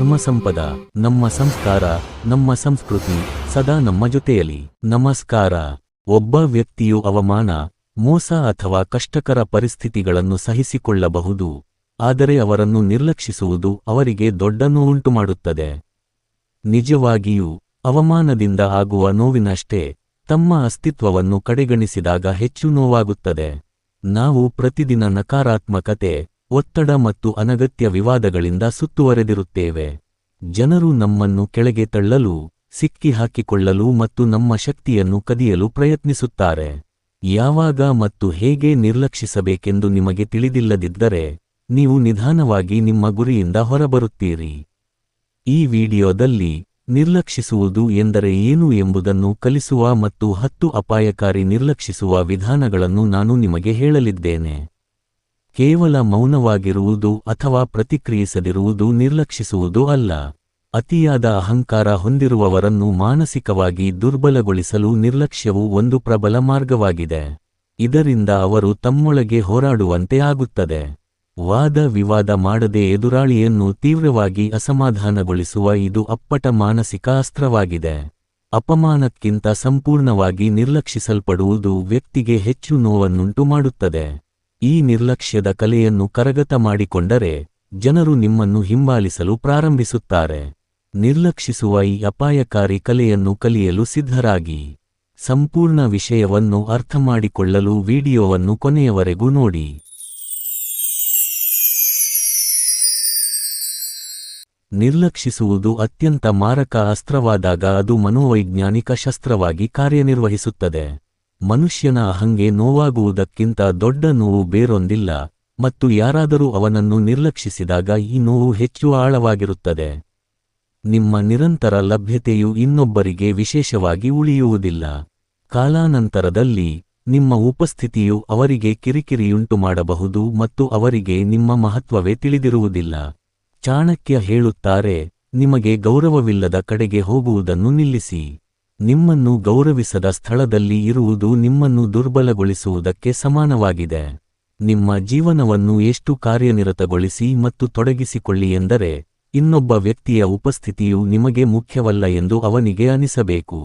ಧರ್ಮಸಂಪದ, ನಮ್ಮ ಸಂಸ್ಕಾರ, ನಮ್ಮ ಸಂಸ್ಕೃತಿ ಸದಾ ನಮ್ಮ ಜೊತೆಯಲಿ. ನಮಸ್ಕಾರ. ಒಬ್ಬ ವ್ಯಕ್ತಿಯು ಅವಮಾನ, ಮೋಸ ಅಥವಾ ಕಷ್ಟಕರ ಪರಿಸ್ಥಿತಿಗಳನ್ನು ಸಹಿಸಿಕೊಳ್ಳಬಹುದು, ಆದರೆ ಅವರನ್ನು ನಿರ್ಲಕ್ಷಿಸುವುದು ಅವರಿಗೆ ದೊಡ್ಡ ನೋವುಂಟುಮಾಡುತ್ತದೆ. ನಿಜವಾಗಿಯೂ ಅವಮಾನದಿಂದ ಆಗುವ ನೋವಿನಷ್ಟೇ ತಮ್ಮ ಅಸ್ತಿತ್ವವನ್ನು ಕಡೆಗಣಿಸಿದಾಗ ಹೆಚ್ಚು ನೋವಾಗುತ್ತದೆ. ನಾವು ಪ್ರತಿದಿನ ನಕಾರಾತ್ಮಕತೆ, ಒತ್ತಡ ಮತ್ತು ಅನಗತ್ಯ ವಿವಾದಗಳಿಂದ ಸುತ್ತುವರೆದಿರುತ್ತೇವೆ. ಜನರು ನಮ್ಮನ್ನು ಕೆಳಗೆ ತಳ್ಳಲು, ಸಿಕ್ಕಿಹಾಕಿಕೊಳ್ಳಲು ಮತ್ತು ನಮ್ಮ ಶಕ್ತಿಯನ್ನು ಕದಿಯಲು ಪ್ರಯತ್ನಿಸುತ್ತಾರೆ. ಯಾವಾಗ ಮತ್ತು ಹೇಗೆ ನಿರ್ಲಕ್ಷಿಸಬೇಕೆಂದು ನಿಮಗೆ ತಿಳಿದಿಲ್ಲದಿದ್ದರೆ ನೀವು ನಿಧಾನವಾಗಿ ನಿಮ್ಮ ಗುರಿಯಿಂದ ಹೊರಬರುತ್ತೀರಿ. ಈ ವಿಡಿಯೋದಲ್ಲಿ ನಿರ್ಲಕ್ಷಿಸುವುದು ಎಂದರೆ ಏನು ಎಂಬುದನ್ನು ಕಲಿಸುವ ಮತ್ತು 10 ಅಪಾಯಕಾರಿ ನಿರ್ಲಕ್ಷಿಸುವ ವಿಧಾನಗಳನ್ನು ನಾನು ನಿಮಗೆ ಹೇಳಲಿದ್ದೇನೆ. ಕೇವಲ ಮೌನವಾಗಿರುವುದು ಅಥವಾ ಪ್ರತಿಕ್ರಿಯಿಸದಿರುವುದು ನಿರ್ಲಕ್ಷಿಸುವುದು ಅಲ್ಲ. ಅತಿಯಾದ ಅಹಂಕಾರ ಹೊಂದಿರುವವರನ್ನು ಮಾನಸಿಕವಾಗಿ ದುರ್ಬಲಗೊಳಿಸಲು ನಿರ್ಲಕ್ಷ್ಯವು ಒಂದು ಪ್ರಬಲ ಮಾರ್ಗವಾಗಿದೆ. ಇದರಿಂದ ಅವರು ತಮ್ಮೊಳಗೆ ಹೋರಾಡುವಂತೆ ಆಗುತ್ತದೆ. ವಾದ ವಿವಾದ ಮಾಡದೆ ಎದುರಾಳಿಯನ್ನು ತೀವ್ರವಾಗಿ ಅಸಮಾಧಾನಗೊಳಿಸುವ ಇದು ಅಪ್ಪಟ ಮಾನಸಿಕ ಅಸ್ತ್ರವಾಗಿದೆ. ಅಪಮಾನಕ್ಕಿಂತ ಸಂಪೂರ್ಣವಾಗಿ ನಿರ್ಲಕ್ಷಿಸಲ್ಪಡುವುದು ವ್ಯಕ್ತಿಗೆ ಹೆಚ್ಚು ನೋವನ್ನುಂಟು ಮಾಡುತ್ತದೆ. ಈ ನಿರ್ಲಕ್ಷ್ಯದ ಕಲೆಯನ್ನು ಕರಗತ ಮಾಡಿಕೊಂಡರೆ ಜನರು ನಿಮ್ಮನ್ನು ಹಿಂಬಾಲಿಸಲು ಪ್ರಾರಂಭಿಸುತ್ತಾರೆ. ನಿರ್ಲಕ್ಷಿಸುವ ಈ ಅಪಾಯಕಾರಿ ಕಲೆಯನ್ನು ಕಲಿಯಲು ಸಿದ್ಧರಾಗಿ. ಸಂಪೂರ್ಣ ವಿಷಯವನ್ನು ಅರ್ಥಮಾಡಿಕೊಳ್ಳಲು ವಿಡಿಯೋವನ್ನು ಕೊನೆಯವರೆಗೂ ನೋಡಿ. ನಿರ್ಲಕ್ಷಿಸುವುದು ಅತ್ಯಂತ ಮಾರಕ ಅಸ್ತ್ರವಾದಾಗ ಅದು ಮನೋವೈಜ್ಞಾನಿಕ ಶಸ್ತ್ರವಾಗಿ ಕಾರ್ಯನಿರ್ವಹಿಸುತ್ತದೆ. ಮನುಷ್ಯನ ಅಹಂಗೆ ನೋವಾಗುವುದಕ್ಕಿಂತ ದೊಡ್ಡ ನೋವು ಬೇರೊಂದಿಲ್ಲ, ಮತ್ತು ಯಾರಾದರೂ ಅವನನ್ನು ನಿರ್ಲಕ್ಷಿಸಿದಾಗ ಈ ನೋವು ಹೆಚ್ಚು ಆಳವಾಗಿರುತ್ತದೆ. ನಿಮ್ಮ ನಿರಂತರ ಲಭ್ಯತೆಯು ಇನ್ನೊಬ್ಬರಿಗೆ ವಿಶೇಷವಾಗಿ ಉಳಿಯುವುದಿಲ್ಲ. ಕಾಲಾನಂತರದಲ್ಲಿ ನಿಮ್ಮ ಉಪಸ್ಥಿತಿಯು ಅವರಿಗೆ ಕಿರಿಕಿರಿಯುಂಟು ಮಾಡಬಹುದು ಮತ್ತು ಅವರಿಗೆ ನಿಮ್ಮ ಮಹತ್ವವೇ ತಿಳಿದಿರುವುದಿಲ್ಲ. ಚಾಣಕ್ಯ ಹೇಳುತ್ತಾರೆ, ನಿಮಗೆ ಗೌರವವಿಲ್ಲದ ಕಡೆಗೆ ಹೋಗುವುದನ್ನು ನಿಲ್ಲಿಸಿ. ನಿಮ್ಮನ್ನು ಗೌರವಿಸದ ಸ್ಥಳದಲ್ಲಿ ಇರುವುದು ನಿಮ್ಮನ್ನು ದುರ್ಬಲಗೊಳಿಸುವುದಕ್ಕೆ ಸಮಾನವಾಗಿದೆ. ನಿಮ್ಮ ಜೀವನವನ್ನು ಎಷ್ಟು ಕಾರ್ಯನಿರತಗೊಳಿಸಿ ಮತ್ತು ತೊಡಗಿಸಿಕೊಳ್ಳಿ ಎಂದರೆ ಇನ್ನೊಬ್ಬ ವ್ಯಕ್ತಿಯ ಉಪಸ್ಥಿತಿಯು ನಿಮಗೆ ಮುಖ್ಯವಲ್ಲ ಎಂದು ಅವನಿಗೆ ಅನಿಸಬೇಕು.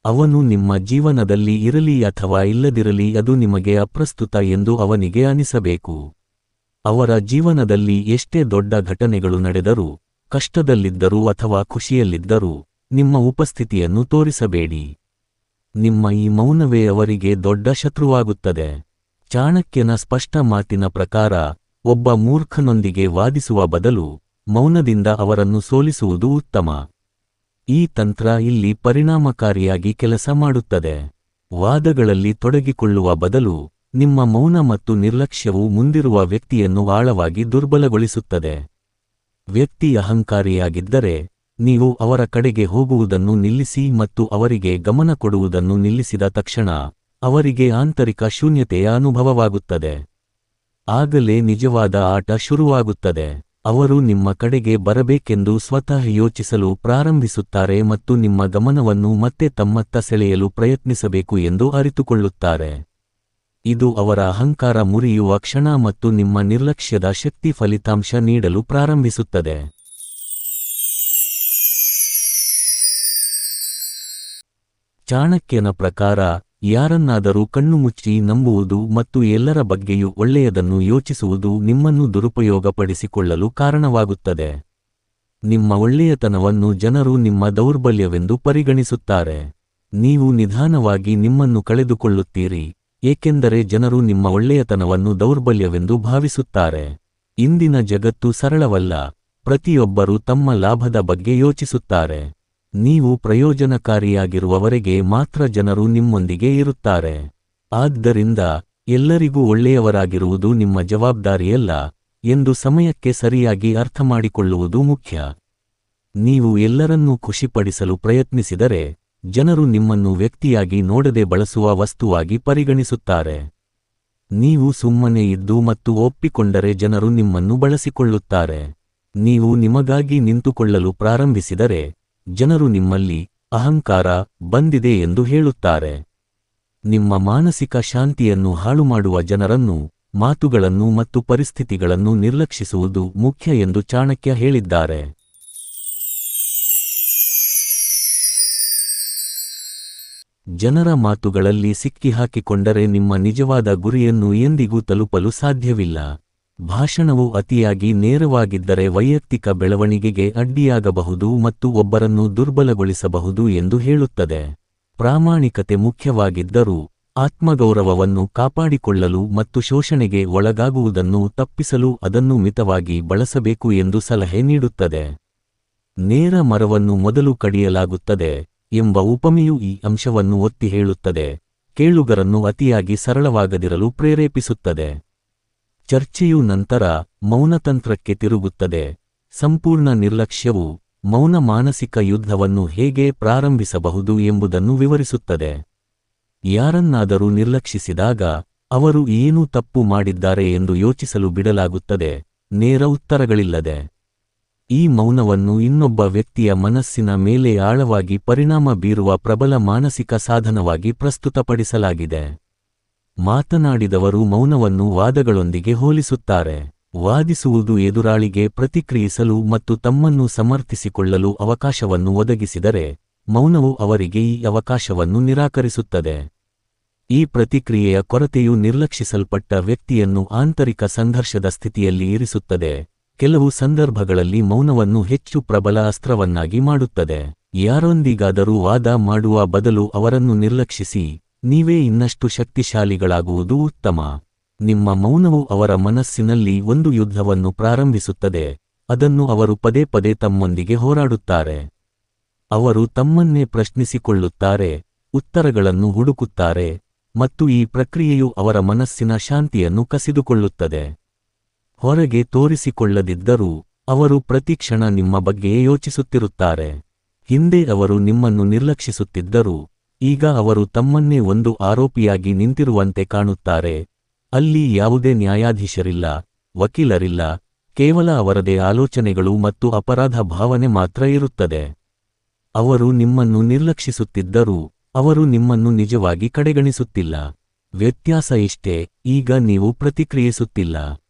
ಅವನು ನಿಮ್ಮ ಜೀವನದಲ್ಲಿ ಇರಲಿ ಅಥವಾ ಇಲ್ಲದಿರಲಿ ಅದು ನಿಮಗೆ ಅಪ್ರಸ್ತುತ ಎಂದು ಅವನಿಗೆ ಅನಿಸಬೇಕು. ಅವರ ಜೀವನದಲ್ಲಿ ಎಷ್ಟೇ ದೊಡ್ಡ ಘಟನೆಗಳು ನಡೆದರೂ, ಕಷ್ಟದಲ್ಲಿದ್ದರೂ ಅಥವಾ ಖುಷಿಯಲ್ಲಿದ್ದರೂ ನಿಮ್ಮ ಉಪಸ್ಥಿತಿಯನ್ನು ತೋರಿಸಬೇಡಿ. ನಿಮ್ಮ ಈ ಮೌನವೇ ಅವರಿಗೆ ದೊಡ್ಡ ಶತ್ರುವಾಗುತ್ತದೆ. ಚಾಣಕ್ಯನ ಸ್ಪಷ್ಟ ಮಾತಿನ ಪ್ರಕಾರ, ಒಬ್ಬ ಮೂರ್ಖನೊಂದಿಗೆ ವಾದಿಸುವ ಬದಲು ಮೌನದಿಂದ ಅವರನ್ನು ಸೋಲಿಸುವುದು ಉತ್ತಮ. ಈ ತಂತ್ರ ಇಲ್ಲಿ ಪರಿಣಾಮಕಾರಿಯಾಗಿ ಕೆಲಸ ಮಾಡುತ್ತದೆ. ವಾದಗಳಲ್ಲಿ ತೊಡಗಿಕೊಳ್ಳುವ ಬದಲು ನಿಮ್ಮ ಮೌನ ಮತ್ತು ನಿರ್ಲಕ್ಷ್ಯವು ಮುಂದಿರುವ ವ್ಯಕ್ತಿಯನ್ನು ಆಳವಾಗಿ ದುರ್ಬಲಗೊಳಿಸುತ್ತದೆ. ವ್ಯಕ್ತಿ ಅಹಂಕಾರಿಯಾಗಿದ್ದರೆ ನೀವು ಅವರ ಕಡೆಗೆ ಹೋಗುವುದನ್ನು ನಿಲ್ಲಿಸಿ ಮತ್ತು ಅವರಿಗೆ ಗಮನ ಕೊಡುವುದನ್ನು ನಿಲ್ಲಿಸಿದ ತಕ್ಷಣ ಅವರಿಗೆ ಆಂತರಿಕ ಶೂನ್ಯತೆಯ ಅನುಭವವಾಗುತ್ತದೆ. ಆಗಲೇ ನಿಜವಾದ ಆಟ ಶುರುವಾಗುತ್ತದೆ. ಅವರು ನಿಮ್ಮ ಕಡೆಗೆ ಬರಬೇಕೆಂದು ಸ್ವತಃ ಯೋಚಿಸಲು ಪ್ರಾರಂಭಿಸುತ್ತಾರೆ ಮತ್ತು ನಿಮ್ಮ ಗಮನವನ್ನು ಮತ್ತೆ ತಮ್ಮತ್ತ ಸೆಳೆಯಲು ಪ್ರಯತ್ನಿಸಬೇಕು ಎಂದು ಅರಿತುಕೊಳ್ಳುತ್ತಾರೆ. ಇದು ಅವರ ಅಹಂಕಾರ ಮುರಿಯುವ ಕ್ಷಣ ಮತ್ತು ನಿಮ್ಮ ನಿರ್ಲಕ್ಷ್ಯದ ಶಕ್ತಿ ಫಲಿತಾಂಶ ನೀಡಲು ಪ್ರಾರಂಭಿಸುತ್ತದೆ. ಚಾಣಕ್ಯನ ಪ್ರಕಾರ, ಯಾರನ್ನಾದರೂ ಕಣ್ಣುಮುಚ್ಚಿ ನಂಬುವುದು ಮತ್ತು ಎಲ್ಲರ ಬಗ್ಗೆಯೂ ಒಳ್ಳೆಯದನ್ನು ಯೋಚಿಸುವುದು ನಿಮ್ಮನ್ನು ದುರುಪಯೋಗಪಡಿಸಿಕೊಳ್ಳಲು ಕಾರಣವಾಗುತ್ತದೆ. ನಿಮ್ಮ ಒಳ್ಳೆಯತನವನ್ನು ಜನರು ನಿಮ್ಮ ದೌರ್ಬಲ್ಯವೆಂದು ಪರಿಗಣಿಸುತ್ತಾರೆ. ನೀವು ನಿಧಾನವಾಗಿ ನಿಮ್ಮನ್ನು ಕಳೆದುಕೊಳ್ಳುತ್ತೀರಿ, ಏಕೆಂದರೆ ಜನರು ನಿಮ್ಮ ಒಳ್ಳೆಯತನವನ್ನು ದೌರ್ಬಲ್ಯವೆಂದು ಭಾವಿಸುತ್ತಾರೆ. ಇಂದಿನ ಜಗತ್ತು ಸರಳವಲ್ಲ. ಪ್ರತಿಯೊಬ್ಬರೂ ತಮ್ಮ ಲಾಭದ ಬಗ್ಗೆ ಯೋಚಿಸುತ್ತಾರೆ. ನೀವು ಪ್ರಯೋಜನಕಾರಿಯಾಗಿರುವವರೆಗೆ ಮಾತ್ರ ಜನರು ನಿಮ್ಮೊಂದಿಗೆ ಇರುತ್ತಾರೆ. ಆದ್ದರಿಂದ ಎಲ್ಲರಿಗೂ ಒಳ್ಳೆಯವರಾಗಿರುವುದು ನಿಮ್ಮ ಜವಾಬ್ದಾರಿಯಲ್ಲ ಎಂದು ಸಮಯಕ್ಕೆ ಸರಿಯಾಗಿ ಅರ್ಥಮಾಡಿಕೊಳ್ಳುವುದು ಮುಖ್ಯ. ನೀವು ಎಲ್ಲರನ್ನೂ ಖುಷಿಪಡಿಸಲು ಪ್ರಯತ್ನಿಸಿದರೆ ಜನರು ನಿಮ್ಮನ್ನು ವ್ಯಕ್ತಿಯಾಗಿ ನೋಡದೆ ಬಳಸುವ ವಸ್ತುವಾಗಿ ಪರಿಗಣಿಸುತ್ತಾರೆ. ನೀವು ಸುಮ್ಮನೆ ಇದ್ದು ಮತ್ತು ಒಪ್ಪಿಕೊಂಡರೆ ಜನರು ನಿಮ್ಮನ್ನು ಬಳಸಿಕೊಳ್ಳುತ್ತಾರೆ. ನೀವು ನಿಮಗಾಗಿ ನಿಂತುಕೊಳ್ಳಲು ಪ್ರಾರಂಭಿಸಿದರೆ ಜನರು ನಿಮ್ಮಲ್ಲಿ ಅಹಂಕಾರ ಬಂದಿದೆ ಎಂದು ಹೇಳುತ್ತಾರೆ. ನಿಮ್ಮ ಮಾನಸಿಕ ಶಾಂತಿಯನ್ನು ಹಾಳುಮಾಡುವ ಜನರನ್ನು, ಮಾತುಗಳನ್ನು ಮತ್ತು ಪರಿಸ್ಥಿತಿಗಳನ್ನು ನಿರ್ಲಕ್ಷಿಸುವುದು ಮುಖ್ಯ ಎಂದು ಚಾಣಕ್ಯ ಹೇಳಿದ್ದಾರೆ. ಜನರ ಮಾತುಗಳಲ್ಲಿ ಸಿಕ್ಕಿಹಾಕಿಕೊಂಡರೆ ನಿಮ್ಮ ನಿಜವಾದ ಗುರಿಯನ್ನು ಎಂದಿಗೂ ತಲುಪಲು ಸಾಧ್ಯವಿಲ್ಲ. ಭಾಷಣವು ಅತಿಯಾಗಿ ನೇರವಾಗಿದ್ದರೆ ವೈಯಕ್ತಿಕ ಬೆಳವಣಿಗೆಗೆ ಅಡ್ಡಿಯಾಗಬಹುದು ಮತ್ತು ಒಬ್ಬರನ್ನು ದುರ್ಬಲಗೊಳಿಸಬಹುದು ಎಂದು ಹೇಳುತ್ತದೆ. ಪ್ರಾಮಾಣಿಕತೆ ಮುಖ್ಯವಾಗಿದ್ದರೂ ಆತ್ಮಗೌರವವನ್ನು ಕಾಪಾಡಿಕೊಳ್ಳಲು ಮತ್ತು ಶೋಷಣೆಗೆ ಒಳಗಾಗುವುದನ್ನು ತಪ್ಪಿಸಲು ಅದನ್ನು ಮಿತವಾಗಿ ಬಳಸಬೇಕು ಎಂದು ಸಲಹೆ ನೀಡುತ್ತದೆ. ನೇರ ಮರವನ್ನು ಮೊದಲು ಕಡಿಯಲಾಗುತ್ತದೆ ಎಂಬ ಉಪಮೆಯು ಈ ಅಂಶವನ್ನು ಒತ್ತಿ ಹೇಳುತ್ತದೆ, ಕೇಳುಗರನ್ನು ಅತಿಯಾಗಿ ಸರಳವಾಗದಿರಲು ಪ್ರೇರೇಪಿಸುತ್ತದೆ. ಚರ್ಚೆಯು ನಂತರ ಮೌನತಂತ್ರಕ್ಕೆ ತಿರುಗುತ್ತದೆ. ಸಂಪೂರ್ಣ ನಿರ್ಲಕ್ಷ್ಯವು ಮೌನ ಮಾನಸಿಕ ಯುದ್ಧವನ್ನು ಹೇಗೆ ಪ್ರಾರಂಭಿಸಬಹುದು ಎಂಬುದನ್ನು ವಿವರಿಸುತ್ತದೆ. ಯಾರನ್ನಾದರೂ ನಿರ್ಲಕ್ಷಿಸಿದಾಗ ಅವರು ಏನು ತಪ್ಪು ಮಾಡಿದ್ದಾರೆ ಎಂದು ಯೋಚಿಸಲು ಬಿಡಲಾಗುತ್ತದೆ, ನೇರ ಉತ್ತರಗಳಿಲ್ಲದೆ. ಈ ಮೌನವನ್ನು ಇನ್ನೊಬ್ಬ ವ್ಯಕ್ತಿಯ ಮನಸ್ಸಿನ ಮೇಲೆ ಆಳವಾಗಿ ಪರಿಣಾಮ ಬೀರುವ ಪ್ರಬಲ ಮಾನಸಿಕ ಸಾಧನವಾಗಿ ಪ್ರಸ್ತುತಪಡಿಸಲಾಗಿದೆ. ಮಾತನಾಡಿದವರು ಮೌನವನ್ನು ವಾದಗಳೊಂದಿಗೆ ಹೋಲಿಸುತ್ತಾರೆ. ವಾದಿಸುವುದು ಎದುರಾಳಿಗೆ ಪ್ರತಿಕ್ರಿಯಿಸಲು ಮತ್ತು ತಮ್ಮನ್ನು ಸಮರ್ಥಿಸಿಕೊಳ್ಳಲು ಅವಕಾಶವನ್ನು ಒದಗಿಸಿದರೆ, ಮೌನವು ಅವರಿಗೆ ಈ ಅವಕಾಶವನ್ನು ನಿರಾಕರಿಸುತ್ತದೆ. ಈ ಪ್ರತಿಕ್ರಿಯೆಯ ಕೊರತೆಯು ನಿರ್ಲಕ್ಷಿಸಲ್ಪಟ್ಟ ವ್ಯಕ್ತಿಯನ್ನು ಆಂತರಿಕ ಸಂಘರ್ಷದ ಸ್ಥಿತಿಯಲ್ಲಿ ಇರಿಸುತ್ತದೆ. ಕೆಲವು ಸಂದರ್ಭಗಳಲ್ಲಿ ಮೌನವನ್ನು ಹೆಚ್ಚು ಪ್ರಬಲ ಅಸ್ತ್ರವನ್ನಾಗಿ ಮಾಡುತ್ತದೆ. ಯಾರೊಂದಿಗಾದರೂ ವಾದ ಮಾಡುವ ಬದಲು ಅವರನ್ನು ನಿರ್ಲಕ್ಷಿಸಿ, ನೀವೇ ಇನ್ನಷ್ಟು ಶಕ್ತಿಶಾಲಿಗಳಾಗುವುದು ಉತ್ತಮ. ನಿಮ್ಮ ಮೌನವು ಅವರ ಮನಸ್ಸಿನಲ್ಲಿ ಒಂದು ಯುದ್ಧವನ್ನು ಪ್ರಾರಂಭಿಸುತ್ತದೆ, ಅದನ್ನು ಅವರು ಪದೇ ಪದೇ ತಮ್ಮೊಂದಿಗೆ ಹೋರಾಡುತ್ತಾರೆ. ಅವರು ತಮ್ಮನ್ನೇ ಪ್ರಶ್ನಿಸಿಕೊಳ್ಳುತ್ತಾರೆ, ಉತ್ತರಗಳನ್ನು ಹುಡುಕುತ್ತಾರೆ, ಮತ್ತು ಈ ಪ್ರಕ್ರಿಯೆಯು ಅವರ ಮನಸ್ಸಿನ ಶಾಂತಿಯನ್ನು ಕಸಿದುಕೊಳ್ಳುತ್ತದೆ. ಹೊರಗೆ ತೋರಿಸಿಕೊಳ್ಳದಿದ್ದರೂ ಅವರು ಪ್ರತಿಕ್ಷಣ ನಿಮ್ಮ ಬಗ್ಗೆಯೇ ಯೋಚಿಸುತ್ತಿರುತ್ತಾರೆ. ಹಿಂದೆ ಅವರು ನಿಮ್ಮನ್ನು ನಿರ್ಲಕ್ಷಿಸುತ್ತಿದ್ದರು, ಈಗ ಅವರು ತಮ್ಮನ್ನೇ ಒಂದು ಆರೋಪಿಯಾಗಿ ನಿಂತಿರುವಂತೆ ಕಾಣುತ್ತಾರೆ. ಅಲ್ಲಿ ಯಾವುದೇ ನ್ಯಾಯಾಧೀಶರಿಲ್ಲ, ವಕೀಲರಿಲ್ಲ, ಕೇವಲ ಅವರದೇ ಆಲೋಚನೆಗಳು ಮತ್ತು ಅಪರಾಧ ಭಾವನೆ ಮಾತ್ರ ಇರುತ್ತದೆ. ಅವರು ನಿಮ್ಮನ್ನು ನಿರ್ಲಕ್ಷಿಸುತ್ತಿದ್ದರೂ ಅವರು ನಿಮ್ಮನ್ನು ನಿಜವಾಗಿ ಕಡೆಗಣಿಸುತ್ತಿಲ್ಲ. ವ್ಯತ್ಯಾಸ ಇಷ್ಟೇ, ಈಗ ನೀವು ಪ್ರತಿಕ್ರಿಯಿಸುತ್ತಿಲ್ಲ.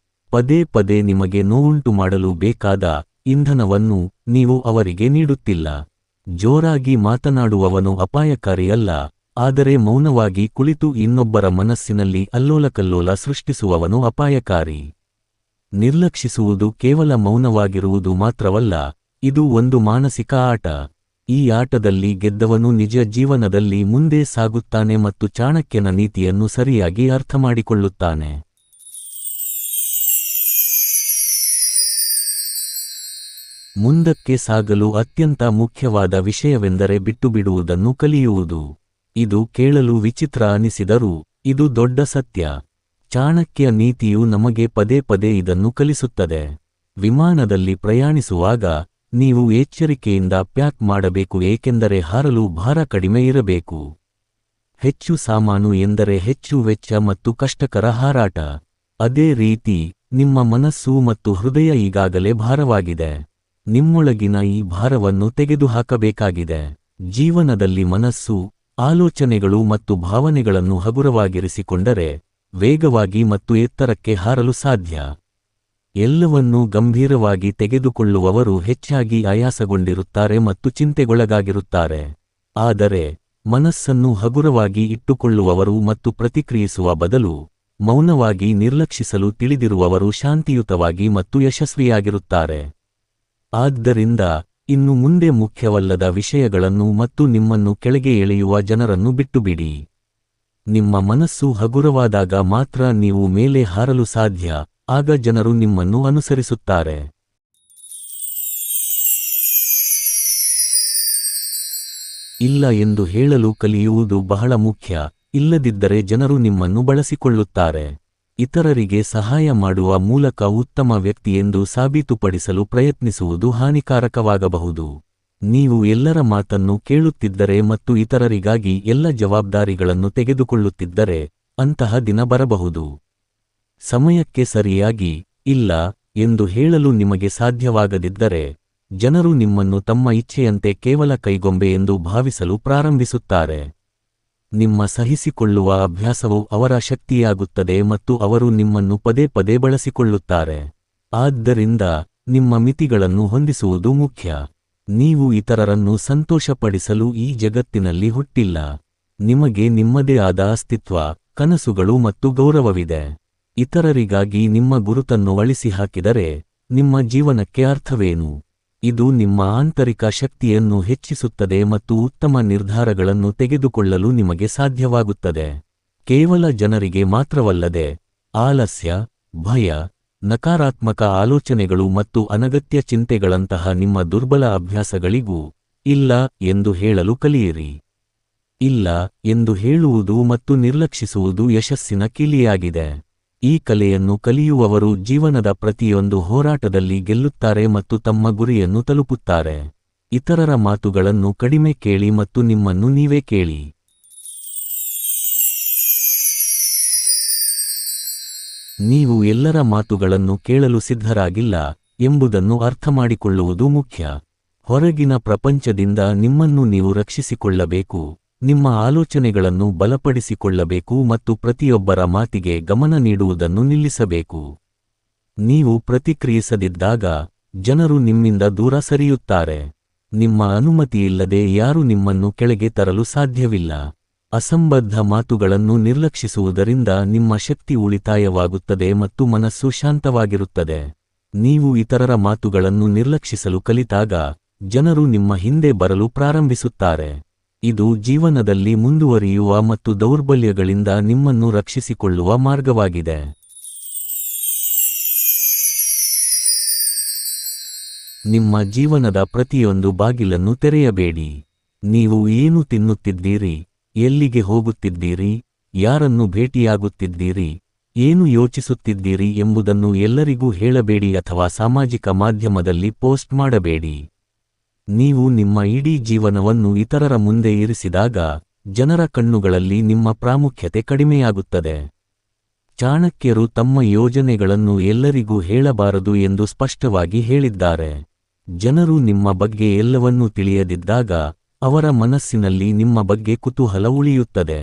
ಪದೇ ಪದೇ ನಿಮಗೆ ನೋವುಂಟು ಮಾಡಲು ಬೇಕಾದ ಇಂಧನವನ್ನು ನೀವು ಅವರಿಗೆ ನೀಡುತ್ತಿಲ್ಲ. ಜೋರಾಗಿ ಮಾತನಾಡುವವನು ಅಪಾಯಕಾರಿಯಲ್ಲ, ಆದರೆ ಮೌನವಾಗಿ ಕುಳಿತು ಇನ್ನೊಬ್ಬರ ಮನಸ್ಸಿನಲ್ಲಿ ಅಲ್ಲೋಲಕಲ್ಲೋಲ ಸೃಷ್ಟಿಸುವವನು ಅಪಾಯಕಾರಿ. ನಿರ್ಲಕ್ಷಿಸುವುದು ಕೇವಲ ಮೌನವಾಗಿರುವುದು ಮಾತ್ರವಲ್ಲ, ಇದು ಒಂದು ಮಾನಸಿಕ ಆಟ. ಈ ಆಟದಲ್ಲಿ ಗೆದ್ದವನು ನಿಜ ಜೀವನದಲ್ಲಿ ಮುಂದೆ ಸಾಗುತ್ತಾನೆ ಮತ್ತು ಚಾಣಕ್ಯನ ನೀತಿಯನ್ನು ಸರಿಯಾಗಿ ಅರ್ಥಮಾಡಿಕೊಳ್ಳುತ್ತಾನೆ. ಮುಂದಕ್ಕೆ ಸಾಗಲು ಅತ್ಯಂತ ಮುಖ್ಯವಾದ ವಿಷಯವೆಂದರೆ ಬಿಟ್ಟುಬಿಡುವುದನ್ನು ಕಲಿಯುವುದು. ಇದು ಕೇಳಲು ವಿಚಿತ್ರ ಅನಿಸಿದರೂ ಇದು ದೊಡ್ಡ ಸತ್ಯ. ಚಾಣಕ್ಯ ನೀತಿಯು ನಮಗೆ ಪದೇ ಪದೇ ಇದನ್ನು ಕಲಿಸುತ್ತದೆ. ವಿಮಾನದಲ್ಲಿ ಪ್ರಯಾಣಿಸುವಾಗ ನೀವು ಎಚ್ಚರಿಕೆಯಿಂದ ಪ್ಯಾಕ್ ಮಾಡಬೇಕು, ಏಕೆಂದರೆ ಹಾರಲು ಭಾರ ಕಡಿಮೆ ಇರಬೇಕು. ಹೆಚ್ಚು ಸಾಮಾನು ಎಂದರೆ ಹೆಚ್ಚು ವೆಚ್ಚ ಮತ್ತು ಕಷ್ಟಕರ ಹಾರಾಟ. ಅದೇ ರೀತಿ ನಿಮ್ಮ ಮನಸ್ಸು ಮತ್ತು ಹೃದಯ ಈಗಾಗಲೇ ಭಾರವಾಗಿದೆ. ನಿಮ್ಮೊಳಗಿನ ಈ ಭಾರವನ್ನು ತೆಗೆದುಹಾಕಬೇಕಾಗಿದೆ. ಜೀವನದಲ್ಲಿ ಮನಸ್ಸು, ಆಲೋಚನೆಗಳು ಮತ್ತು ಭಾವನೆಗಳನ್ನು ಹಗುರವಾಗಿರಿಸಿಕೊಂಡರೆ ವೇಗವಾಗಿ ಮತ್ತು ಎತ್ತರಕ್ಕೆ ಹಾರಲು ಸಾಧ್ಯ. ಎಲ್ಲವನ್ನೂ ಗಂಭೀರವಾಗಿ ತೆಗೆದುಕೊಳ್ಳುವವರು ಹೆಚ್ಚಾಗಿ ಆಯಾಸಗೊಂಡಿರುತ್ತಾರೆ ಮತ್ತು ಚಿಂತೆಗೊಳಗಾಗಿರುತ್ತಾರೆ. ಆದರೆ ಮನಸ್ಸನ್ನು ಹಗುರವಾಗಿ ಇಟ್ಟುಕೊಳ್ಳುವವರು ಮತ್ತು ಪ್ರತಿಕ್ರಿಯಿಸುವ ಬದಲು ಮೌನವಾಗಿ ನಿರ್ಲಕ್ಷಿಸಲು ತಿಳಿದಿರುವವರು ಶಾಂತಿಯುತವಾಗಿ ಮತ್ತು ಯಶಸ್ವಿಯಾಗಿರುತ್ತಾರೆ. ಆದ್ದರಿಂದ ಇನ್ನು ಮುಂದೆ ಮುಖ್ಯವಲ್ಲದ ವಿಷಯಗಳನ್ನು ಮತ್ತು ನಿಮ್ಮನ್ನು ಕೆಳಗೆ ಎಳೆಯುವ ಜನರನ್ನು ಬಿಟ್ಟುಬಿಡಿ. ನಿಮ್ಮ ಮನಸ್ಸು ಹಗುರವಾದಾಗ ಮಾತ್ರ ನೀವು ಮೇಲೆ ಹಾರಲು ಸಾಧ್ಯ, ಆಗ ಜನರು ನಿಮ್ಮನ್ನು ಅನುಸರಿಸುತ್ತಾರೆ. ಇಲ್ಲ ಎಂದು ಹೇಳಲು ಕಲಿಯುವುದು ಬಹಳ ಮುಖ್ಯ, ಇಲ್ಲದಿದ್ದರೆ ಜನರು ನಿಮ್ಮನ್ನು ಬಳಸಿಕೊಳ್ಳುತ್ತಾರೆ. ಇತರರಿಗೆ ಸಹಾಯ ಮಾಡುವ ಮೂಲಕ ಉತ್ತಮ ವ್ಯಕ್ತಿಯೆಂದು ಸಾಬೀತುಪಡಿಸಲು ಪ್ರಯತ್ನಿಸುವುದು ಹಾನಿಕಾರಕವಾಗಬಹುದು. ನೀವು ಎಲ್ಲರ ಮಾತನ್ನು ಕೇಳುತ್ತಿದ್ದರೆ ಮತ್ತು ಇತರರಿಗಾಗಿ ಎಲ್ಲ ಜವಾಬ್ದಾರಿಗಳನ್ನು ತೆಗೆದುಕೊಳ್ಳುತ್ತಿದ್ದರೆ ಅಂತಹ ದಿನ ಬರಬಹುದು. ಸಮಯಕ್ಕೆ ಸರಿಯಾಗಿ ಇಲ್ಲ ಎಂದು ಹೇಳಲು ನಿಮಗೆ ಸಾಧ್ಯವಾಗದಿದ್ದರೆ ಜನರು ನಿಮ್ಮನ್ನು ತಮ್ಮ ಇಚ್ಛೆಯಂತೆ ಕೇವಲ ಕೈಗೊಂಬೆ ಎಂದು ಭಾವಿಸಲು ಪ್ರಾರಂಭಿಸುತ್ತಾರೆ. ನಿಮ್ಮ ಸಹಿಸಿಕೊಳ್ಳುವ ಅಭ್ಯಾಸವು ಅವರ ಶಕ್ತಿಯಾಗುತ್ತದೆ ಮತ್ತು ಅವರು ನಿಮ್ಮನ್ನು ಪದೇ ಪದೇ ಬಳಸಿಕೊಳ್ಳುತ್ತಾರೆ. ಆದ್ದರಿಂದ ನಿಮ್ಮ ಮಿತಿಗಳನ್ನು ಹೊಂದಿಸುವುದು ಮುಖ್ಯ. ನೀವು ಇತರರನ್ನು ಸಂತೋಷಪಡಿಸಲು ಈ ಜಗತ್ತಿನಲ್ಲಿ ಹುಟ್ಟಿಲ್ಲ. ನಿಮಗೆ ನಿಮ್ಮದೇ ಆದ ಅಸ್ತಿತ್ವ, ಕನಸುಗಳು ಮತ್ತು ಗೌರವವಿದೆ. ಇತರರಿಗಾಗಿ ನಿಮ್ಮ ಗುರುತನ್ನು ಅಳಿಸಿ ಹಾಕಿದರೆ ನಿಮ್ಮ ಜೀವನಕ್ಕೆ ಅರ್ಥವೇನು? ಇದು ನಿಮ್ಮ ಆಂತರಿಕ ಶಕ್ತಿಯನ್ನು ಹೆಚ್ಚಿಸುತ್ತದೆ ಮತ್ತು ಉತ್ತಮ ನಿರ್ಧಾರಗಳನ್ನು ತೆಗೆದುಕೊಳ್ಳಲು ನಿಮಗೆ ಸಾಧ್ಯವಾಗುತ್ತದೆ. ಕೇವಲ ಜನರಿಗೆ ಮಾತ್ರವಲ್ಲದೆ, ಆಲಸ್ಯ, ಭಯ, ನಕಾರಾತ್ಮಕ ಆಲೋಚನೆಗಳು ಮತ್ತು ಅನಗತ್ಯ ಚಿಂತೆಗಳಂತಹ ನಿಮ್ಮ ದುರ್ಬಲ ಅಭ್ಯಾಸಗಳಿಗೂ ಇಲ್ಲ ಎಂದು ಹೇಳಲು ಕಲಿಯಿರಿ. ಇಲ್ಲ ಎಂದು ಹೇಳುವುದು ಮತ್ತು ನಿರ್ಲಕ್ಷಿಸುವುದು ಯಶಸ್ಸಿನ ಕೀಲಿಯಾಗಿದೆ. ಈ ಕಲೆಯನ್ನು ಕಲಿಯುವವರು ಜೀವನದ ಪ್ರತಿಯೊಂದು ಹೋರಾಟದಲ್ಲಿ ಗೆಲ್ಲುತ್ತಾರೆ ಮತ್ತು ತಮ್ಮ ಗುರಿಯನ್ನು ತಲುಪುತ್ತಾರೆ. ಇತರರ ಮಾತುಗಳನ್ನು ಕಡಿಮೆ ಕೇಳಿ ಮತ್ತು ನಿಮ್ಮನ್ನು ನೀವೇ ಕೇಳಿ. ನೀವು ಎಲ್ಲರ ಮಾತುಗಳನ್ನು ಕೇಳಲು ಸಿದ್ಧರಾಗಿಲ್ಲ ಎಂಬುದನ್ನು ಅರ್ಥಮಾಡಿಕೊಳ್ಳುವುದು ಮುಖ್ಯ. ಹೊರಗಿನ ಪ್ರಪಂಚದಿಂದ ನಿಮ್ಮನ್ನು ನೀವು ರಕ್ಷಿಸಿಕೊಳ್ಳಬೇಕು, ನಿಮ್ಮ ಆಲೋಚನೆಗಳನ್ನು ಬಲಪಡಿಸಿಕೊಳ್ಳಬೇಕು ಮತ್ತು ಪ್ರತಿಯೊಬ್ಬರ ಮಾತಿಗೆ ಗಮನ ನೀಡುವುದನ್ನು ನಿಲ್ಲಿಸಬೇಕು. ನೀವು ಪ್ರತಿಕ್ರಿಯಿಸದಿದ್ದಾಗ ಜನರು ನಿಮ್ಮಿಂದ ದೂರ ಸರಿಯುತ್ತಾರೆ. ನಿಮ್ಮ ಅನುಮತಿಯಿಲ್ಲದೆ ಯಾರೂ ನಿಮ್ಮನ್ನು ಕೆಳಗೆ ತರಲು ಸಾಧ್ಯವಿಲ್ಲ. ಅಸಂಬದ್ಧ ಮಾತುಗಳನ್ನು ನಿರ್ಲಕ್ಷಿಸುವುದರಿಂದ ನಿಮ್ಮ ಶಕ್ತಿ ಉಳಿತಾಯವಾಗುತ್ತದೆ ಮತ್ತು ಮನಸ್ಸು ಶಾಂತವಾಗಿರುತ್ತದೆ. ನೀವು ಇತರರ ಮಾತುಗಳನ್ನು ನಿರ್ಲಕ್ಷಿಸಲು ಕಲಿತಾಗ ಜನರು ನಿಮ್ಮ ಹಿಂದೆ ಬರಲು ಪ್ರಾರಂಭಿಸುತ್ತಾರೆ. ಇದು ಜೀವನದಲ್ಲಿ ಮುಂದುವರಿಯುವ ಮತ್ತು ದೌರ್ಬಲ್ಯಗಳಿಂದ ನಿಮ್ಮನ್ನು ರಕ್ಷಿಸಿಕೊಳ್ಳುವ ಮಾರ್ಗವಾಗಿದೆ. ನಿಮ್ಮ ಜೀವನದ ಪ್ರತಿಯೊಂದು ಬಾಗಿಲನ್ನು ತೆರೆಯಬೇಡಿ. ನೀವು ಏನು ತಿನ್ನುತ್ತಿದ್ದೀರಿ, ಎಲ್ಲಿಗೆ ಹೋಗುತ್ತಿದ್ದೀರಿ, ಯಾರನ್ನು ಭೇಟಿಯಾಗುತ್ತಿದ್ದೀರಿ, ಏನು ಯೋಚಿಸುತ್ತಿದ್ದೀರಿ ಎಂಬುದನ್ನು ಎಲ್ಲರಿಗೂ ಹೇಳಬೇಡಿ ಅಥವಾ ಸಾಮಾಜಿಕ ಮಾಧ್ಯಮದಲ್ಲಿ ಪೋಸ್ಟ್ ಮಾಡಬೇಡಿ. ನೀವು ನಿಮ್ಮ ಇಡೀ ಜೀವನವನ್ನು ಇತರರ ಮುಂದೆ ಇರಿಸಿದಾಗ ಜನರ ಕಣ್ಣುಗಳಲ್ಲಿ ನಿಮ್ಮ ಪ್ರಾಮುಖ್ಯತೆ ಕಡಿಮೆಯಾಗುತ್ತದೆ. ಚಾಣಕ್ಯರು ತಮ್ಮ ಯೋಜನೆಗಳನ್ನು ಎಲ್ಲರಿಗೂ ಹೇಳಬಾರದು ಎಂದು ಸ್ಪಷ್ಟವಾಗಿ ಹೇಳಿದ್ದಾರೆ. ಜನರು ನಿಮ್ಮ ಬಗ್ಗೆ ಎಲ್ಲವನ್ನೂ ತಿಳಿಯದಿದ್ದಾಗ ಅವರ ಮನಸ್ಸಿನಲ್ಲಿ ನಿಮ್ಮ ಬಗ್ಗೆ ಕುತೂಹಲ ಉಳಿಯುತ್ತದೆ.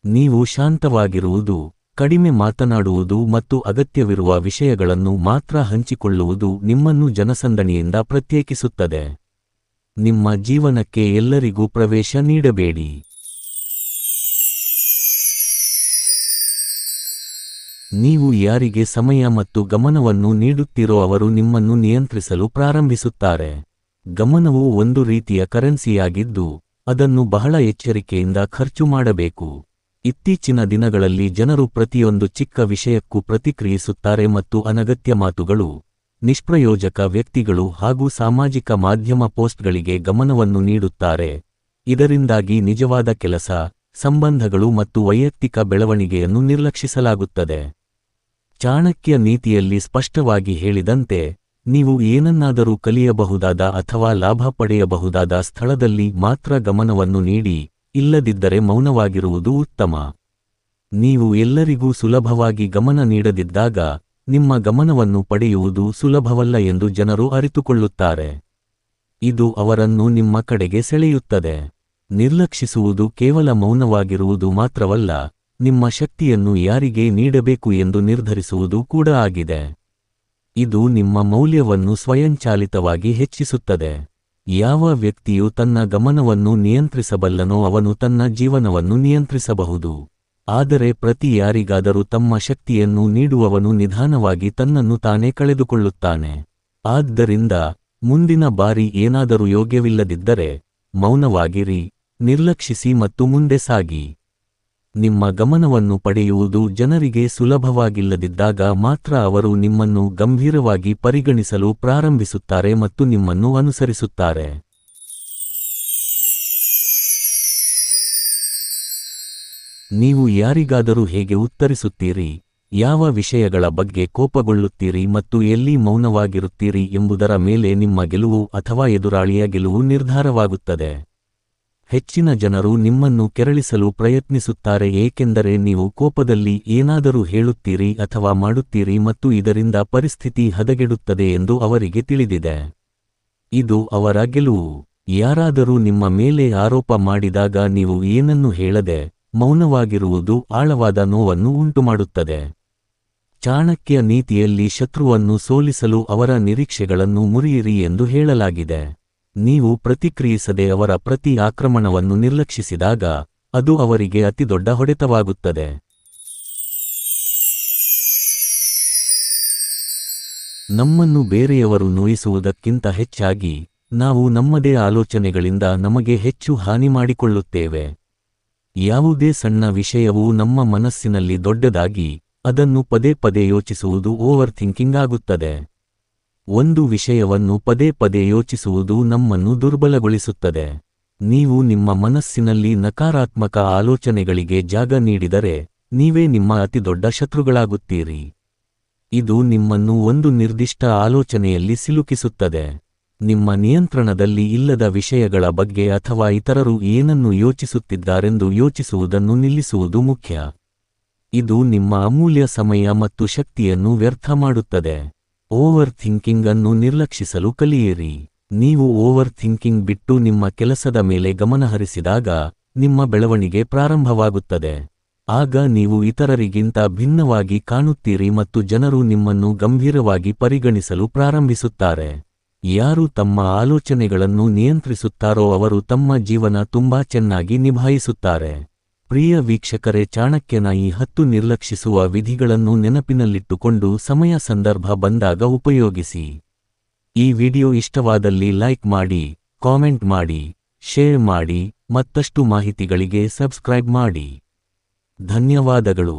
ನೀವು ಶಾಂತವಾಗಿರುವುದು, ಕಡಿಮೆ ಮಾತನಾಡುವುದು ಮತ್ತು ಅಗತ್ಯವಿರುವ ವಿಷಯಗಳನ್ನು ಮಾತ್ರ ಹಂಚಿಕೊಳ್ಳುವುದು ನಿಮ್ಮನ್ನು ಜನಸಂದಣಿಯಿಂದ ಪ್ರತ್ಯೇಕಿಸುತ್ತದೆ. ನಿಮ್ಮ ಜೀವನಕ್ಕೆ ಎಲ್ಲರಿಗೂ ಪ್ರವೇಶ ನೀಡಬೇಡಿ. ನೀವು ಯಾರಿಗೆ ಸಮಯ ಮತ್ತು ಗಮನವನ್ನು ನೀಡುತ್ತೀರೋ ಅವರು ನಿಮ್ಮನ್ನು ನಿಯಂತ್ರಿಸಲು ಪ್ರಾರಂಭಿಸುತ್ತಾರೆ. ಗಮನವು ಒಂದು ರೀತಿಯ ಕರೆನ್ಸಿಯಾಗಿದ್ದು, ಅದನ್ನು ಬಹಳ ಎಚ್ಚರಿಕೆಯಿಂದ ಖರ್ಚು ಮಾಡಬೇಕು. ಇತ್ತೀಚಿನ ದಿನಗಳಲ್ಲಿ ಜನರು ಪ್ರತಿಯೊಂದು ಚಿಕ್ಕ ವಿಷಯಕ್ಕೂ ಪ್ರತಿಕ್ರಿಯಿಸುತ್ತಾರೆ ಮತ್ತು ಅನಗತ್ಯ ಮಾತುಗಳು, ನಿಷ್ಪ್ರಯೋಜಕ ವ್ಯಕ್ತಿಗಳು ಹಾಗೂ ಸಾಮಾಜಿಕ ಮಾಧ್ಯಮ ಪೋಸ್ಟ್ಗಳಿಗೆ ಗಮನವನ್ನು ನೀಡುತ್ತಾರೆ. ಇದರಿಂದಾಗಿ ನಿಜವಾದ ಕೆಲಸ, ಸಂಬಂಧಗಳು ಮತ್ತು ವೈಯಕ್ತಿಕ ಬೆಳವಣಿಗೆಯನ್ನು ನಿರ್ಲಕ್ಷಿಸಲಾಗುತ್ತದೆ. ಚಾಣಕ್ಯ ನೀತಿಯಲ್ಲಿ ಸ್ಪಷ್ಟವಾಗಿ ಹೇಳಿದಂತೆ, ನೀವು ಏನನ್ನಾದರೂ ಕಲಿಯಬಹುದಾದ ಅಥವಾ ಲಾಭ ಪಡೆಯಬಹುದಾದ ಸ್ಥಳದಲ್ಲಿ ಮಾತ್ರ ಗಮನವನ್ನು ನೀಡಿ, ಇಲ್ಲದಿದ್ದರೆ ಮೌನವಾಗಿರುವುದು ಉತ್ತಮ. ನೀವು ಎಲ್ಲರಿಗೂ ಸುಲಭವಾಗಿ ಗಮನ ನೀಡದಿದ್ದಾಗ ನಿಮ್ಮ ಗಮನವನ್ನು ಪಡೆಯುವುದು ಸುಲಭವಲ್ಲ ಎಂದು ಜನರು ಅರಿತುಕೊಳ್ಳುತ್ತಾರೆ. ಇದು ಅವರನ್ನು ನಿಮ್ಮ ಕಡೆಗೆ ಸೆಳೆಯುತ್ತದೆ. ನಿರ್ಲಕ್ಷಿಸುವುದು ಕೇವಲ ಮೌನವಾಗಿರುವುದು ಮಾತ್ರವಲ್ಲ, ನಿಮ್ಮ ಶಕ್ತಿಯನ್ನು ಯಾರಿಗೆ ನೀಡಬೇಕು ಎಂದು ನಿರ್ಧರಿಸುವುದು ಕೂಡ ಆಗಿದೆ. ಇದು ನಿಮ್ಮ ಮೌಲ್ಯವನ್ನು ಸ್ವಯಂಚಾಲಿತವಾಗಿ ಹೆಚ್ಚಿಸುತ್ತದೆ. ಯಾವ ವ್ಯಕ್ತಿಯು ತನ್ನ ಗಮನವನ್ನು ನಿಯಂತ್ರಿಸಬಲ್ಲನೋ ಅವನು ತನ್ನ ಜೀವನವನ್ನು ನಿಯಂತ್ರಿಸಬಹುದು. ಆದರೆ ಪ್ರತಿ ಯಾರಿಗಾದರೂ ತಮ್ಮ ಶಕ್ತಿಯನ್ನು ನೀಡುವವನು ನಿಧಾನವಾಗಿ ತನ್ನನ್ನು ತಾನೇ ಕಳೆದುಕೊಳ್ಳುತ್ತಾನೆ. ಆದ್ದರಿಂದ ಮುಂದಿನ ಬಾರಿ ಏನಾದರೂ ಯೋಗ್ಯವಿಲ್ಲದಿದ್ದರೆ ಮೌನವಾಗಿರಿ, ನಿರ್ಲಕ್ಷಿಸಿ ಮತ್ತು ಮುಂದೆ ಸಾಗಿ. ನಿಮ್ಮ ಗಮನವನ್ನು ಪಡೆಯುವುದು ಜನರಿಗೆ ಸುಲಭವಾಗಿಲ್ಲದಿದ್ದಾಗ ಮಾತ್ರ ಅವರು ನಿಮ್ಮನ್ನು ಗಂಭೀರವಾಗಿ ಪರಿಗಣಿಸಲು ಪ್ರಾರಂಭಿಸುತ್ತಾರೆ ಮತ್ತು ನಿಮ್ಮನ್ನು ಅನುಸರಿಸುತ್ತಾರೆ. ನೀವು ಯಾರಿಗಾದರೂ ಹೇಗೆ ಉತ್ತರಿಸುತ್ತೀರಿ, ಯಾವ ವಿಷಯಗಳ ಬಗ್ಗೆ ಕೋಪಗೊಳ್ಳುತ್ತೀರಿ ಮತ್ತು ಎಲ್ಲಿ ಮೌನವಾಗಿರುತ್ತೀರಿ ಎಂಬುದರ ಮೇಲೆ ನಿಮ್ಮ ಗೆಲುವು ಅಥವಾ ಎದುರಾಳಿಯ ಗೆಲುವು ನಿರ್ಧಾರವಾಗುತ್ತದೆ. ಹೆಚ್ಚಿನ ಜನರು ನಿಮ್ಮನ್ನು ಕೆರಳಿಸಲು ಪ್ರಯತ್ನಿಸುತ್ತಾರೆ ಏಕೆಂದರೆ ನೀವು ಕೋಪದಲ್ಲಿ ಏನಾದರೂ ಹೇಳುತ್ತೀರಿ ಅಥವಾ ಮಾಡುತ್ತೀರಿ ಮತ್ತು ಇದರಿಂದ ಪರಿಸ್ಥಿತಿ ಹದಗೆಡುತ್ತದೆ ಎಂದು ಅವರಿಗೆ ತಿಳಿದಿದೆ. ಇದು ಅವರ ಗೆಲುವು. ಯಾರಾದರೂ ನಿಮ್ಮ ಮೇಲೆ ಆರೋಪ ಮಾಡಿದಾಗ ನೀವು ಏನನ್ನೂ ಹೇಳದೆ ಮೌನವಾಗಿರುವುದು ಆಳವಾದ ನೋವನ್ನು ಉಂಟುಮಾಡುತ್ತದೆ. ಚಾಣಕ್ಯ ನೀತಿಯಲ್ಲಿ ಶತ್ರುವನ್ನು ಸೋಲಿಸಲು ಅವರ ನಿರೀಕ್ಷೆಗಳನ್ನು ಮುರಿಯಿರಿ ಎಂದು ಹೇಳಲಾಗಿದೆ. ನೀವು ಪ್ರತಿಕ್ರಿಯಿಸದೆ ಅವರ ಪ್ರತಿ ಆಕ್ರಮಣವನ್ನು ನಿರ್ಲಕ್ಷಿಸಿದಾಗ ಅದು ಅವರಿಗೆ ಅತಿದೊಡ್ಡ ಹೊಡೆತವಾಗುತ್ತದೆ. ನಮ್ಮನ್ನು ಬೇರೆಯವರು ನೋಯಿಸುವುದಕ್ಕಿಂತ ಹೆಚ್ಚಾಗಿ ನಾವು ನಮ್ಮದೇ ಆಲೋಚನೆಗಳಿಂದ ನಮಗೆ ಹೆಚ್ಚು ಹಾನಿ ಮಾಡಿಕೊಳ್ಳುತ್ತೇವೆ. ಯಾವುದೇ ಸಣ್ಣ ವಿಷಯವೂ ನಮ್ಮ ಮನಸ್ಸಿನಲ್ಲಿ ದೊಡ್ಡದಾಗಿ ಅದನ್ನು ಪದೇ ಪದೇ ಯೋಚಿಸುವುದು ಓವರ್ ಥಿಂಕಿಂಗ್ ಆಗುತ್ತದೆ. ಒಂದು ವಿಷಯವನ್ನು ಪದೇ ಪದೇ ಯೋಚಿಸುವುದು ನಮ್ಮನ್ನು ದುರ್ಬಲಗೊಳಿಸುತ್ತದೆ. ನೀವು ನಿಮ್ಮ ಮನಸ್ಸಿನಲ್ಲಿ ನಕಾರಾತ್ಮಕ ಆಲೋಚನೆಗಳಿಗೆ ಜಾಗ ನೀಡಿದರೆ ನೀವೇ ನಿಮ್ಮ ಅತಿದೊಡ್ಡ ಶತ್ರುಗಳಾಗುತ್ತೀರಿ. ಇದು ನಿಮ್ಮನ್ನು ಒಂದು ನಿರ್ದಿಷ್ಟ ಆಲೋಚನೆಯಲ್ಲಿ ಸಿಲುಕಿಸುತ್ತದೆ. ನಿಮ್ಮ ನಿಯಂತ್ರಣದಲ್ಲಿ ಇಲ್ಲದ ವಿಷಯಗಳ ಬಗ್ಗೆ ಅಥವಾ ಇತರರು ಏನನ್ನು ಯೋಚಿಸುತ್ತಿದ್ದಾರೆಂದು ಯೋಚಿಸುವುದನ್ನು ನಿಲ್ಲಿಸುವುದು ಮುಖ್ಯ. ಇದು ನಿಮ್ಮ ಅಮೂಲ್ಯ ಸಮಯ ಮತ್ತು ಶಕ್ತಿಯನ್ನು ವ್ಯರ್ಥ ಮಾಡುತ್ತದೆ. ಓವರ್ ಥಿಂಕಿಂಗ್ ಅನ್ನು ನಿರ್ಲಕ್ಷಿಸಲು ಕಲಿಯಿರಿ. ನೀವು ಓವರ್ ಥಿಂಕಿಂಗ್ ಬಿಟ್ಟು ನಿಮ್ಮ ಕೆಲಸದ ಮೇಲೆ ಗಮನಹರಿಸಿದಾಗ ನಿಮ್ಮ ಬೆಳವಣಿಗೆ ಪ್ರಾರಂಭವಾಗುತ್ತದೆ. ಆಗ ನೀವು ಇತರರಿಗಿಂತ ಭಿನ್ನವಾಗಿ ಕಾಣುತ್ತೀರಿ ಮತ್ತು ಜನರು ನಿಮ್ಮನ್ನು ಗಂಭೀರವಾಗಿ ಪರಿಗಣಿಸಲು ಪ್ರಾರಂಭಿಸುತ್ತಾರೆ. ಯಾರು ತಮ್ಮ ಆಲೋಚನೆಗಳನ್ನು ನಿಯಂತ್ರಿಸುತ್ತಾರೋ ಅವರು ತಮ್ಮ ಜೀವನ ತುಂಬಾ ಚೆನ್ನಾಗಿ ನಿಭಾಯಿಸುತ್ತಾರೆ. ಪ್ರಿಯ ವೀಕ್ಷಕರೇ, ಚಾಣಕ್ಯನ ಈ 10 ನಿರ್ಲಕ್ಷಿಸುವ ವಿಧಿಗಳನ್ನು ನೆನಪಿನಲ್ಲಿಟ್ಟುಕೊಂಡು ಸಮಯ ಸಂದರ್ಭ ಬಂದಾಗ ಉಪಯೋಗಿಸಿ. ಈ ವಿಡಿಯೋ ಇಷ್ಟವಾದಲ್ಲಿ ಲೈಕ್ ಮಾಡಿ, ಕಾಮೆಂಟ್ ಮಾಡಿ, ಶೇರ್ ಮಾಡಿ, ಮತ್ತಷ್ಟು ಮಾಹಿತಿಗಳಿಗೆ ಸಬ್ಸ್ಕ್ರೈಬ್ ಮಾಡಿ. ಧನ್ಯವಾದಗಳು.